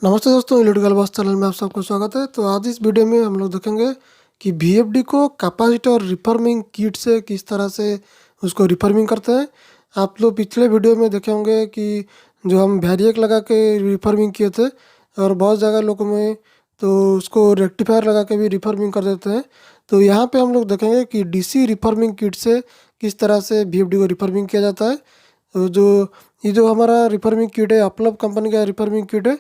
नमस्ते दोस्तों, electrical boss channel में आप सबको स्वागत है। तो आज इस वीडियो में हम लोग देखेंगे कि VFD को कैपेसिटर रिफॉर्मिंग किट से किस तरह से उसको रिफॉर्मिंग करते हैं। आप लोग पिछले वीडियो में देखे होंगे कि जो हम वैरिएक लगा के रिफॉर्मिंग किए थे और बहुत जगह लोगों में तो उसको रेक्टिफायर लगा के भी रिफॉर्मिंग कर देते हैं। तो यहाँ पे हम लोग देखेंगे कि DC रिफॉर्मिंग किट से किस तरह से VFD को रिफॉर्मिंग किया जाता है। तो ये जो हमारा रिफॉर्मिंग किट है, अपलब कंपनी का रिफॉर्मिंग किट है,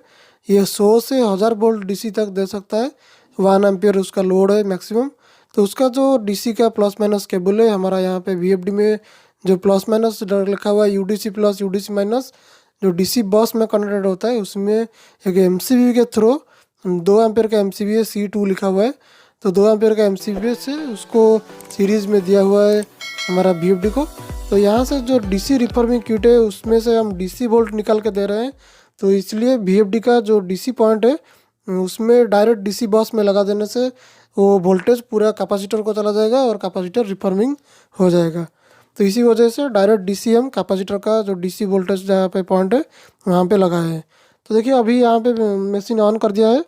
ये 100 से 1000 वोल्ट डीसी तक दे सकता है। 1 एम्पियर उसका लोड है मैक्सिमम। तो उसका जो डीसी का प्लस माइनस केबल है, हमारा यहाँ पे VFD में जो प्लस माइनस लिखा हुआ है UDC प्लस UDC माइनस, जो डीसी बस में कनेक्टेड होता है, उसमें एक MCB के थ्रू 2 एम्पियर का MCB है, C2 लिखा हुआ है। तो 2 एम्पियर का MCB से उसको सीरीज में दिया हुआ है हमारा VFD को। तो यहाँ से जो DC रिफॉर्मिंग किट है उसमें से हम DC वोल्ट निकाल के दे रहे हैं। तो इसलिए VFD का जो DC पॉइंट है उसमें डायरेक्ट DC बस में लगा देने से वो वोल्टेज पूरा कैपेसिटर को चला जाएगा और कैपेसिटर रिफॉर्मिंग हो जाएगा। तो इसी वजह से डायरेक्ट DC हम कैपेसिटर का जो DC वोल्टेज जहाँ पे पॉइंट है वहाँ पे लगाए हैं। तो देखिए अभी यहाँ पे मशीन ऑन कर दिया है।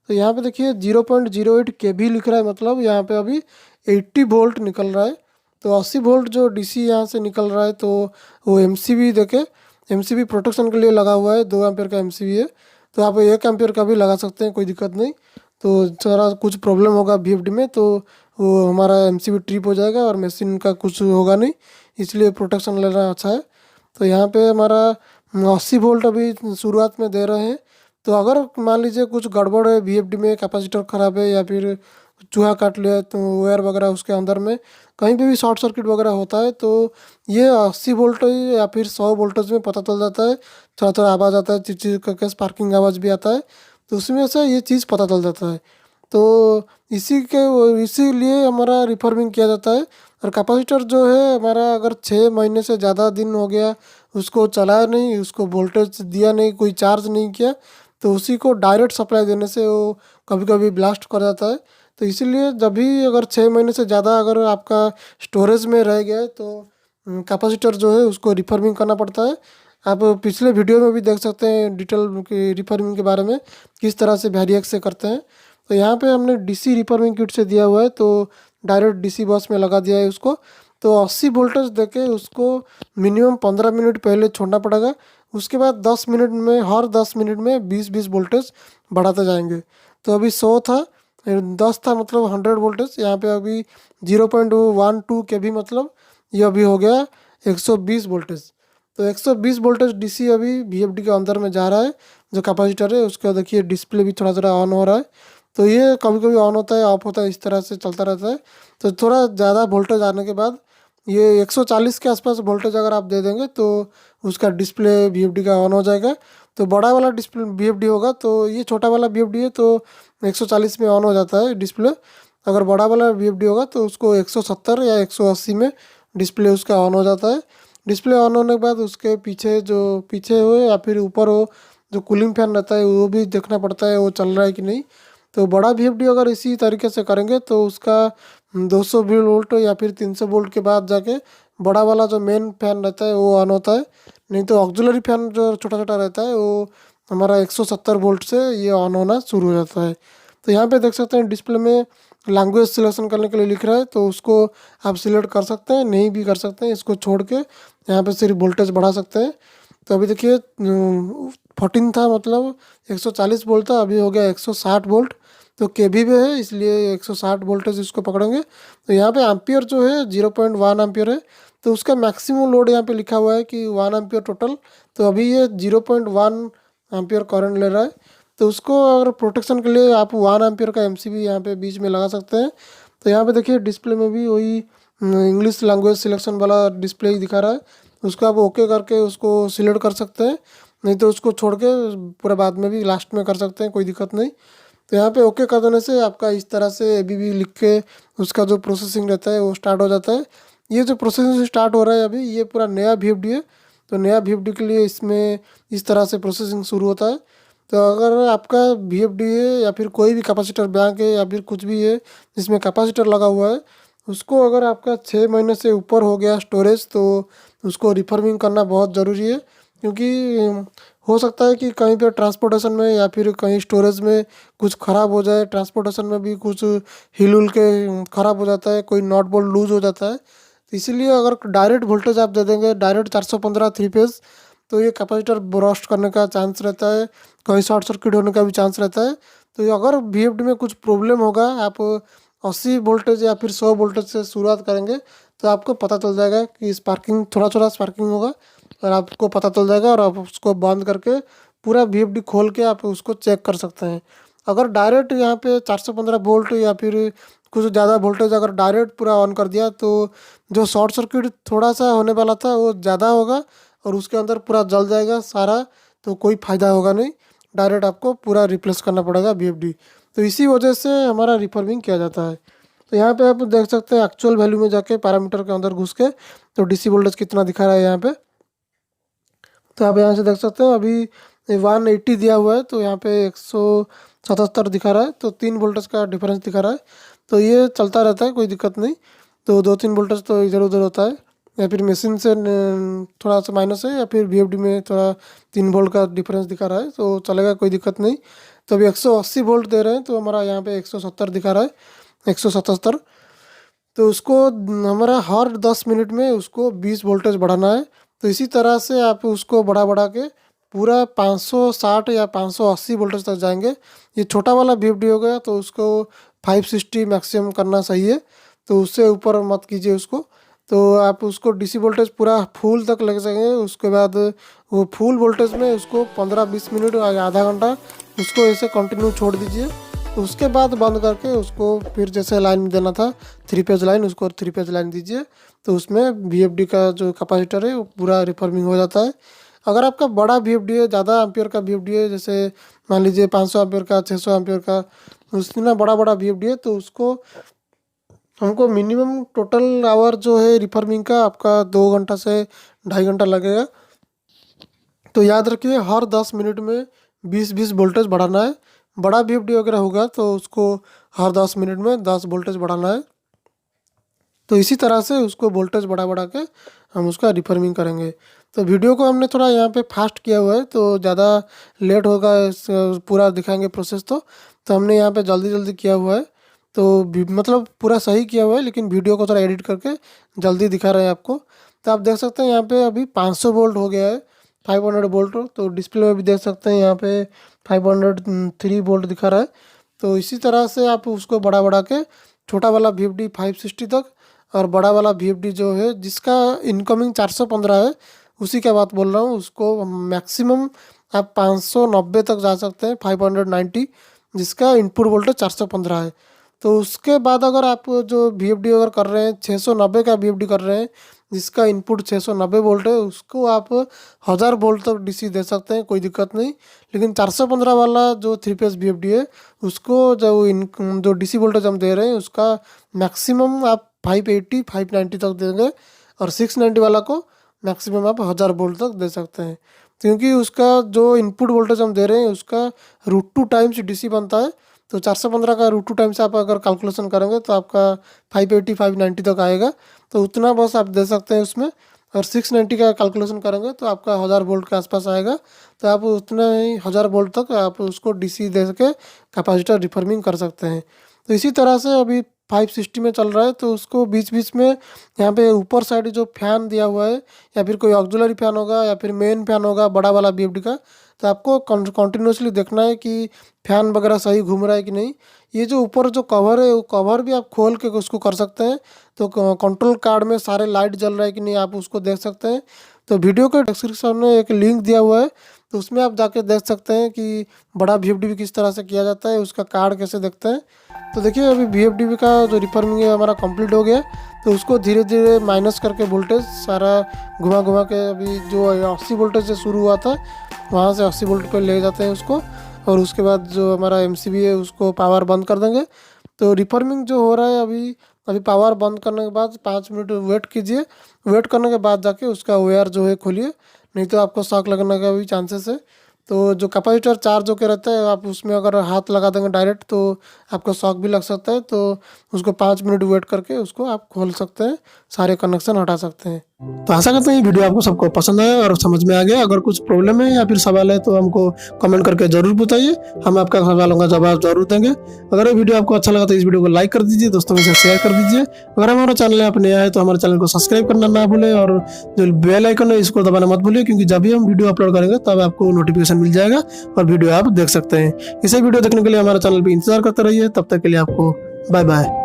तो यहाँ पे देखिए 0.08 kV लिख रहा है, मतलब यहाँ पे अभी 80 वोल्ट निकल रहा है। तो 80 वोल्ट जो DC यहाँ से निकल रहा है, तो वो MCB देके MCB प्रोटेक्शन के लिए लगा हुआ है। 2 एम्पियर का MCB है, तो आप 1 एम्पियर का भी लगा सकते हैं, कोई दिक्कत नहीं। तो थोड़ा कुछ प्रॉब्लम होगा VFD में तो वो हमारा MCB ट्रिप हो जाएगा और मशीन का कुछ होगा नहीं, इसलिए प्रोटेक्शन लेना अच्छा है। तो यहाँ पे हमारा 80 वोल्ट अभी शुरुआत में दे रहे हैं। तो अगर मान लीजिए कुछ गड़बड़ है VFD में, कैपेसिटर ख़राब है या फिर चूहा काट लिया है, तो वायर वगैरह उसके अंदर में कहीं पे भी शॉर्ट सर्किट वगैरह होता है, तो ये 80 वोल्ट या फिर 100 वोल्टेज में पता चल जाता है। थोड़ा थोड़ा आवाज़ आता है, चिच चिच करके स्पार्किंग आवाज़ भी आता है, तो उसमें से ये चीज़ पता चल जाता है। तो इसीलिए हमारा रिफॉर्मिंग किया जाता है। और कैपेसिटर जो है हमारा, अगर 6 महीने से ज़्यादा दिन हो गया उसको चलाया नहीं, उसको वोल्टेज दिया नहीं, कोई चार्ज नहीं किया, तो उसी को डायरेक्ट सप्लाई देने से वो कभी कभी ब्लास्ट कर जाता है। तो इसीलिए जब भी अगर 6 महीने से ज़्यादा अगर आपका स्टोरेज में रह गया है, तो कैपेसिटर जो है उसको रिफॉर्मिंग करना पड़ता है। आप पिछले वीडियो में भी देख सकते हैं डिटेल के रिफॉर्मिंग के बारे में, किस तरह से वैरिएक से करते हैं। तो यहाँ पे हमने DC रिफॉर्मिंग किट से दिया हुआ है, तो डायरेक्ट DC बस में लगा दिया है उसको। तो 80 वोल्टेज देके उसको मिनिमम 15 मिनट पहले छोड़ना पड़ेगा। उसके बाद 10 मिनट में, हर 10 मिनट में 20-20 वोल्टेज बढ़ाते जाएंगे। तो अभी 100 था, 10 था, मतलब 100 वोल्टेज। यहाँ पे अभी 0.12 kV, मतलब ये अभी हो गया 120 वोल्टेज। तो 120 वोल्टेज DC अभी VFD के अंदर में जा रहा है। जो कैपेसिटर है उसका देखिए डिस्प्ले भी थोड़ा थोड़ा ऑन हो रहा है। तो ये कभी कभी ऑन होता है, ऑफ होता है, इस तरह से चलता रहता है। तो थोड़ा ज़्यादा वोल्टेज आने के बाद ये 140 के आसपास वोल्टेज अगर आप दे देंगे तो उसका डिस्प्ले VFD का ऑन हो जाएगा। तो बड़ा वाला डिस्प्ले VFD होगा, तो ये छोटा वाला VFD है, तो 140 में ऑन हो जाता है डिस्प्ले। अगर बड़ा वाला VFD होगा तो उसको 170 या 180 में डिस्प्ले उसका ऑन हो जाता है। डिस्प्ले ऑन होने के बाद उसके पीछे, जो पीछे हो या फिर ऊपर हो, जो कूलिंग फैन रहता है वो भी देखना पड़ता है वो चल रहा है कि नहीं। तो बड़ा VFD अगर इसी तरीके से करेंगे तो उसका 200 वोल्ट या फिर 300 वोल्ट के बाद जाके बड़ा वाला जो मेन फैन रहता है वो ऑन होता है। नहीं तो ऑक्सिलरी फैन जो छोटा छोटा रहता है वो हमारा 170 वोल्ट से ये ऑन होना शुरू हो जाता है। तो यहाँ पे देख सकते हैं डिस्प्ले में लैंग्वेज सिलेक्शन करने के लिए लिख रहा है, तो उसको आप सिलेक्ट कर सकते हैं, नहीं भी कर सकते हैं। इसको छोड़ के यहाँ पे सिर्फ वोल्टेज बढ़ा सकते हैं। तो अभी देखिए 14 था, मतलब 140 वोल्ट था, अभी हो गया 160 वोल्ट। तो केवी में है इसलिए 160 वोल्टेज इसको पकड़ेंगे। तो यहाँ पे एम्पियर जो है 0.1 एम्पियर है। तो उसका मैक्सिमम लोड यहाँ पे लिखा हुआ है कि 1 एम्पियर टोटल। तो अभी ये 0.1 एम्पियर करंट ले रहा है। तो उसको अगर प्रोटेक्शन के लिए आप 1 एम्पियर का MCB यहाँ पे बीच में लगा सकते हैं। तो यहाँ पे देखिए डिस्प्ले में भी वही इंग्लिश लैंग्वेज सिलेक्शन वाला डिस्प्ले ही दिखा रहा है। उसको आप ओके करके उसको सिलेक्ट कर सकते हैं, नहीं तो उसको छोड़ के पूरा बाद में भी लास्ट में कर सकते हैं, कोई दिक्कत नहीं। तो यहाँ पे ओके कर देने से आपका इस तरह से ABB लिख के उसका जो प्रोसेसिंग रहता है वो स्टार्ट हो जाता है। ये जो प्रोसेसिंग स्टार्ट हो रहा है अभी, ये पूरा नया VFD है। तो नया VFD के लिए इसमें इस तरह से प्रोसेसिंग शुरू होता है। तो अगर आपका VFD है या फिर कोई भी कैपेसिटर बैंक है या फिर कुछ भी है जिसमें कैपेसिटर लगा हुआ है, उसको अगर आपका 6 महीने से ऊपर हो गया स्टोरेज, तो उसको रिफॉर्मिंग करना बहुत ज़रूरी है। क्योंकि हो सकता है कि कहीं पे ट्रांसपोर्टेशन में या फिर कहीं स्टोरेज में कुछ ख़राब हो जाए, ट्रांसपोर्टेशन में भी कुछ हिल उल के ख़राब हो जाता है, कोई नॉट बोल्ट लूज हो जाता है। तो इसीलिए अगर डायरेक्ट वोल्टेज आप दे देंगे, डायरेक्ट 415 थ्री फेज, तो ये कैपेसिटर बर्स्ट करने का चांस रहता है, कहीं शॉर्ट सर्किट होने का भी चांस रहता है। तो ये अगर VFD में कुछ प्रॉब्लम होगा, आप 80 वोल्टेज या फिर 100 वोल्टेज से शुरुआत करेंगे, तो आपको पता चल जाएगा कि स्पार्किंग, थोड़ा थोड़ा स्पार्किंग होगा और आपको पता चल जाएगा, और आप उसको बंद करके पूरा VFD खोल के आप उसको चेक कर सकते हैं। अगर डायरेक्ट यहाँ पे 415 वोल्ट या फिर कुछ ज़्यादा वोल्टेज अगर डायरेक्ट पूरा ऑन कर दिया, तो जो शॉर्ट सर्किट थोड़ा सा होने वाला था वो ज़्यादा होगा और उसके अंदर पूरा जल जाएगा सारा, तो कोई फ़ायदा होगा नहीं। डायरेक्ट आपको पूरा रिप्लेस करना पड़ेगा VFD। तो इसी वजह से हमारा रिफॉर्मिंग किया जाता है। तो यहाँ पे आप देख सकते हैं एक्चुअल वैल्यू में जाके पैरामीटर के अंदर घुस के, तो DC वोल्टेज कितना दिखा रहा है यहाँ पे। तो आप यहाँ से देख सकते हैं अभी 180 दिया हुआ है, तो यहाँ पे 177 दिखा रहा है, तो 3 वोल्टेज का डिफरेंस दिखा रहा है। तो ये चलता रहता है, कोई दिक्कत नहीं। तो 2-3 वोल्टेज तो इधर उधर होता है, या फिर मशीन से थोड़ा सा माइनस है, या फिर VFD में थोड़ा 3 वोल्ट का डिफरेंस दिखा रहा है, तो चलेगा, कोई दिक्कत नहीं। तो अभी 180 वोल्ट दे रहे हैं, तो हमारा यहाँ पे 170 दिखा रहा है, 177। तो उसको हमारा हर 10 मिनट में उसको 20 वोल्टेज बढ़ाना है। तो इसी तरह से आप उसको बढ़ा बढ़ा के पूरा 560 या 580 वोल्टेज तक जाएंगे। ये छोटा वाला VFD हो गया, तो उसको 560 मैक्सिमम करना सही है, तो उससे ऊपर मत कीजिए उसको। तो आप उसको DC वोल्टेज पूरा फुल तक लग सकेंगे, उसके बाद वो फुल वोल्टेज में उसको 15-20 मिनट या आधा घंटा उसको ऐसे कंटिन्यू छोड़ दीजिए। तो उसके बाद बंद करके उसको फिर जैसे लाइन देना था 3 फेज लाइन, उसको 3 फेज लाइन दीजिए। तो उसमें VFD का जो कैपेसिटर है वो पूरा रिफॉर्मिंग हो जाता है। अगर आपका बड़ा VFD है, ज़्यादा एम्पियर का VFD है, जैसे मान लीजिए 500 एम्पियर का, 600 एम्पियर का, उसमें बड़ा बड़ा VFD है, तो उसको हमको मिनिमम टोटल आवर जो है रिफॉर्मिंग का आपका 2 घंटा से 2.5 घंटा लगेगा। तो याद रखिए हर 10 मिनट में 20-20 वोल्टेज बढ़ाना है। बड़ा VFD वगैरह होगा तो उसको हर 10 मिनट में 10 वोल्टेज बढ़ाना है। तो इसी तरह से उसको वोल्टेज बढ़ा बढ़ा के हम उसका रिफॉर्मिंग करेंगे। तो वीडियो को हमने थोड़ा यहाँ पे फास्ट किया हुआ है, तो ज़्यादा लेट होगा पूरा दिखाएंगे प्रोसेस। तो हमने यहाँ पे जल्दी जल्दी किया हुआ है, तो मतलब पूरा सही किया हुआ है, लेकिन वीडियो को थोड़ा एडिट करके जल्दी दिखा रहे हैं आपको। तो आप देख सकते हैं यहाँ पे अभी 500 वोल्ट हो गया है, 500 वोल्ट। तो डिस्प्ले में भी देख सकते हैं यहाँ पे 503 वोल्ट दिखा रहा है। तो इसी तरह से आप उसको बढ़ा बढ़ा के छोटा वाला VFD 560 तक, और बड़ा वाला VFD जो है जिसका इनकमिंग 415 है, उसी का बात बोल रहा हूँ, उसको मैक्सिमम आप 590 तक जा सकते हैं, 590, जिसका इनपुट वोल्टेज 415 है। तो उसके बाद अगर आप जो VFD अगर कर रहे हैं 690 का VFD कर रहे हैं, जिसका इनपुट 690 वोल्ट है, उसको आप 1000 वोल्ट तक DC दे सकते हैं, कोई दिक्कत नहीं। लेकिन 415 वाला जो 3 फेज VFD है, उसको जो DC वोल्टेज हम दे रहे हैं उसका मैक्सिमम आप 580 590 तक देंगे, और 690 वाला को मैक्सिमम आप 1000 वोल्ट तक दे सकते हैं। क्योंकि उसका जो इनपुट वोल्टेज हम दे रहे हैं उसका √2 टाइम्स DC बनता है। तो 415 का √2 टाइम्स आप अगर कैलकुलेशन करेंगे तो आपका 580 590 तक आएगा। तो उतना बस आप दे सकते हैं उसमें। और 690 का कैलकुलेशन करेंगे तो आपका 1000 वोल्ट के आसपास आएगा। तो आप उतना ही 1000 वोल्ट तक आप उसको DC दे के कैपेसिटर रिफॉर्मिंग कर सकते हैं। तो इसी तरह से अभी 560 में चल रहा है, तो उसको बीच बीच में यहाँ पे ऊपर साइड जो फैन दिया हुआ है, या फिर कोई ऑक्सिलरी फैन होगा या फिर मेन फैन होगा बड़ा वाला VFD का, तो आपको कंटिन्यूसली देखना है कि फैन वगैरह सही घूम रहा है कि नहीं। ये जो ऊपर जो कवर है, वो कवर भी आप खोल के उसको कर सकते हैं। तो कंट्रोल कार्ड में सारे लाइट जल रहा है कि नहीं, आप उसको देख सकते हैं। तो वीडियो के डिस्क्रिप्शन में एक लिंक दिया हुआ है, तो उसमें आप जाके देख सकते हैं कि बड़ा VFD भी किस तरह से किया जाता है, उसका कार्ड कैसे देखते हैं। तो देखिए अभी VFD का जो रिफॉर्मिंग है हमारा कंप्लीट हो गया। तो उसको धीरे धीरे माइनस करके वोल्टेज सारा घुमा घुमा के अभी जो 80 वोल्टेज से शुरू हुआ था वहाँ से 80 वोल्ट पर ले जाते हैं उसको, और उसके बाद जो हमारा MCB है उसको पावर बंद कर देंगे। तो रिफॉर्मिंग जो हो रहा है अभी पावर बंद करने के बाद 5 मिनट वेट कीजिए। वेट करने के बाद जाके उसका वायर जो है खोलिए, नहीं तो आपको शॉक लगने का भी चांसेस है। तो जो कैपेसिटर चार्ज होकर रहता है, आप उसमें अगर हाथ लगा देंगे डायरेक्ट तो आपको शॉक भी लग सकता है। तो उसको 5 मिनट वेट करके उसको आप खोल सकते हैं, सारे कनेक्शन हटा सकते हैं। तो आशा करते हैं ये वीडियो आपको सबको पसंद आया और समझ में आ गया। अगर कुछ प्रॉब्लम है या फिर सवाल है तो हमको कमेंट करके जरूर बताइए, हम आपका सवालों का जवाब जरूर देंगे। अगर ये वीडियो आपको अच्छा लगा तो इस वीडियो को लाइक कर दीजिए, दोस्तों के साथ शेयर कर दीजिए। अगर हमारा चैनल आप नया है तो हमारे चैनल को सब्सक्राइब करना ना भूलें और जो बेल आइकन है इसको दबाना मत भूलिए, क्योंकि जब भी हम वीडियो अपलोड करेंगे तब आपको नोटिफिकेशन मिल जाएगा और वीडियो आप देख सकते हैं। इसे वीडियो देखने के लिए हमारे चैनल पर इंतजार करते रहिए। तब तक के लिए आपको बाय बाय।